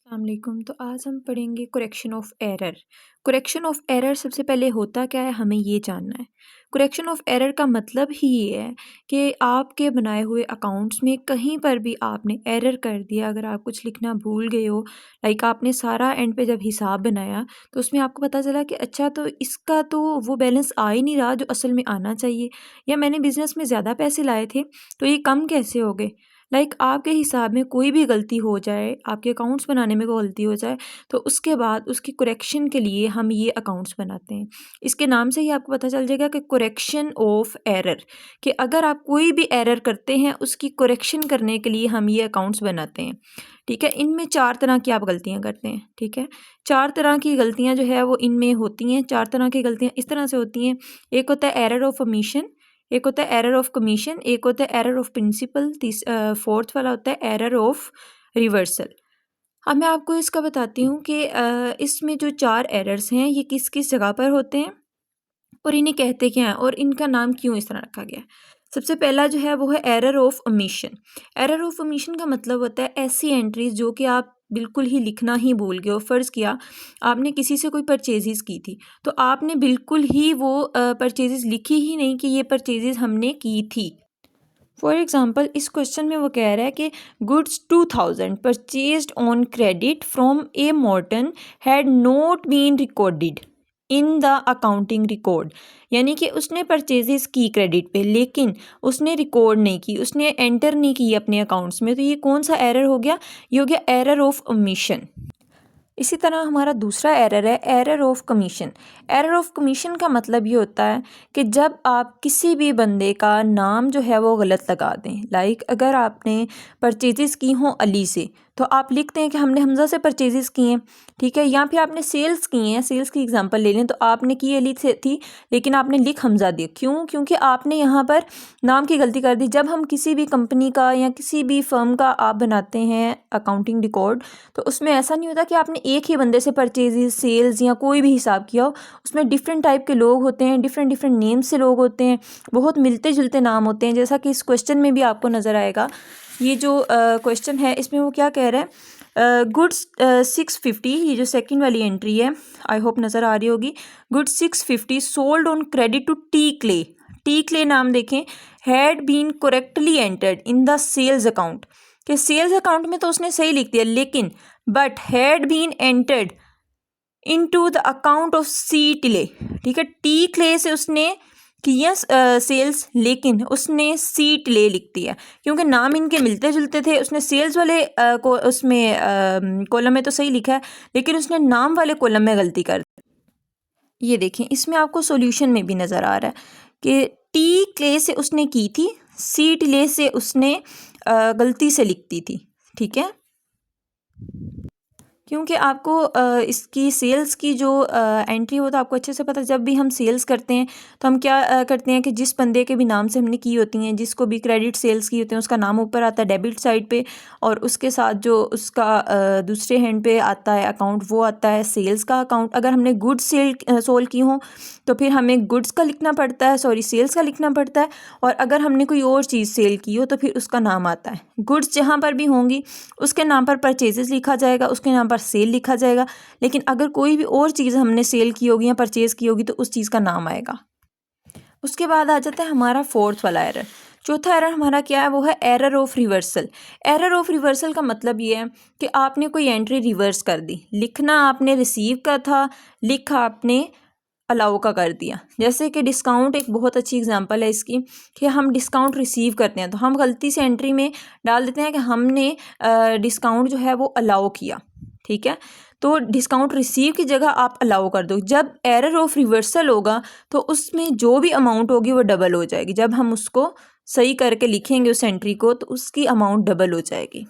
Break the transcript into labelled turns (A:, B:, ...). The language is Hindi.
A: अस्सलामुअलैकुम। तो आज हम पढ़ेंगे correction of error. Correction of error सबसे पहले होता क्या है, हमें ये जानना है। करेक्शन ऑफ एरर का मतलब ही ये है कि आपके बनाए हुए अकाउंट्स में कहीं पर भी आपने एरर कर दिया, अगर आप कुछ लिखना भूल गए हो, लाइक आपने सारा एंड पे जब हिसाब बनाया तो उसमें आपको पता चला कि अच्छा तो इसका तो वो बैलेंस आ ही नहीं रहा जो असल में आना चाहिए, या मैंने बिज़नेस में ज़्यादा पैसे लाए थे तो ये कम कैसे हो गए। लाइक आपके हिसाब में कोई भी गलती हो जाए, आपके अकाउंट्स बनाने में कोई गलती हो जाए, तो उसके बाद उसकी करेक्शन के लिए हम ये अकाउंट्स बनाते हैं। इसके नाम से ही आपको पता चल जाएगा कि करेक्शन ऑफ एरर, कि अगर आप कोई भी एरर करते हैं उसकी करेक्शन करने के लिए हम ये अकाउंट्स बनाते हैं। ठीक है, इनमें 4 तरह की आप गलतियाँ करते हैं। ठीक है, 4 तरह की गलतियाँ जो है वो इनमें होती हैं। 4 तरह की गलतियाँ इस तरह से होती हैं। एक होता है एरर ऑफ ओमिशन, एक होता है एरर ऑफ कमीशन, एक होता है एरर ऑफ प्रिंसिपल, फोर्थ वाला होता है एरर ऑफ रिवर्सल। अब मैं आपको इसका बताती हूँ कि इसमें जो 4 एरर्स हैं ये किस किस जगह पर होते हैं और इन्हें कहते क्या हैं और इनका नाम क्यों इस तरह रखा गया है। सबसे पहला जो है वो है error of omission. Error of omission का मतलब होता है ऐसी एंट्रीज जो कि आप बिल्कुल ही लिखना ही भूल गए हो। फ़र्ज़ किया आपने किसी से कोई परचेजेस की थी, तो आपने बिल्कुल ही वो परचेजेस लिखी ही नहीं कि ये परचेजेस हमने की थी। फॉर एग्ज़ाम्पल इस क्वेश्चन में वो कह रहा है कि goods 2000 purchased on credit from A Morton had not been recorded in the accounting record. यानी कि उसने परचेजेस की क्रेडिट पे, लेकिन उसने रिकॉर्ड नहीं की, उसने एंटर नहीं की अपने अकाउंट्स में। तो ये कौन सा एरर हो गया? ये हो गया एरर ऑफ ओमिशन। इसी तरह हमारा दूसरा एरर है error of commission. Error of commission का मतलब ये होता है कि जब आप किसी भी बंदे का नाम जो है वो गलत लगा दें। लाइक अगर आपने परचेजेस की हों अली से, तो आप लिखते हैं कि हमने हमज़ा से परचेजेस की हैं। ठीक है, या फिर आपने सेल्स की हैं, सेल्स की एग्जांपल ले लें, तो आपने की अली से थी लेकिन आपने लिख हमज़ा दिया। क्यों? क्योंकि आपने यहाँ पर नाम की गलती कर दी। जब हम किसी भी कंपनी का या किसी भी फर्म का आप बनाते हैं अकाउंटिंग रिकॉर्ड, तो उसमें ऐसा नहीं होता कि आपने एक ही बंदे से परचेजेस, सेल्स या कोई भी हिसाब किया हो। उसमें डिफरेंट टाइप के लोग होते हैं, डिफरेंट डिफरेंट नेम से लोग होते हैं, बहुत मिलते जुलते नाम होते हैं, जैसा कि इस क्वेश्चन में भी आपको नज़र आएगा। ये जो क्वेश्चन है इसमें वो क्या कह रहा है, गुड्स 650, ये जो सेकंड वाली एंट्री है, आई होप नज़र आ रही होगी। Goods 650 sold on credit to T Clay. T Clay नाम देखें, had been correctly entered in the sales account. कि सेल्स अकाउंट में तो उसने सही लिख दिया, लेकिन but had been entered into the account of C Tilley. ठीक है, टी क्ले से उसने किया सेल्स, लेकिन उसने सी टिले लिख दिया क्योंकि नाम इनके मिलते जुलते थे। उसने सेल्स वाले को उसमें कॉलम में तो सही लिखा है, लेकिन उसने नाम वाले कॉलम में गलती कर दी। ये देखें, इसमें आपको सॉल्यूशन में भी नज़र आ रहा है कि टी क्ले से उसने की थी, सी टिले से उसने गलती से लिखती थी। ठीक है, क्योंकि आपको इसकी सेल्स की जो एंट्री हो तो आपको अच्छे से पता है। जब भी हम सेल्स करते हैं तो हम क्या करते हैं कि जिस बंदे के भी नाम से हमने की होती हैं, जिसको भी क्रेडिट सेल्स की होती हैं, उसका नाम ऊपर आता है डेबिट साइड पे, और उसके साथ जो उसका दूसरे हैंड पे आता है अकाउंट, वो आता है सेल्स का अकाउंट। अगर हमने गुड्स सोल की हों तो फिर हमें गुड्स का लिखना पड़ता है, सॉरी सेल्स का लिखना पड़ता है। और अगर हमने कोई और चीज़ सेल की हो तो फिर उसका नाम आता है। गुड्स जहाँ पर भी होंगी उसके नाम पर परचेजेस लिखा जाएगा, उसके नाम पर सेल लिखा जाएगा। लेकिन अगर कोई भी और चीज़ हमने सेल की होगी या परचेज़ की होगी तो उस चीज़ का नाम आएगा। उसके बाद आ जाता है हमारा फोर्थ वाला एरर। चौथा एरर हमारा क्या है? वो है error of reversal. Error of reversal का मतलब ये है कि आपने कोई एंट्री रिवर्स कर दी। लिखना आपने रिसीव का था, लिखा आपने अलाउ का कर दिया। जैसे कि डिस्काउंट एक बहुत अच्छी एग्जांपल है इसकी, कि हम डिस्काउंट रिसीव करते हैं तो हम गलती से एंट्री में डाल देते हैं कि हमने डिस्काउंट जो है वो अलाउ किया। ठीक है, तो डिस्काउंट रिसीव की जगह आप अलाउ कर दो। जब एरर ऑफ रिवर्सल होगा तो उसमें जो भी अमाउंट होगी वो डबल हो जाएगी। जब हम उसको सही करके लिखेंगे उस एंट्री को तो उसकी अमाउंट डबल हो जाएगी।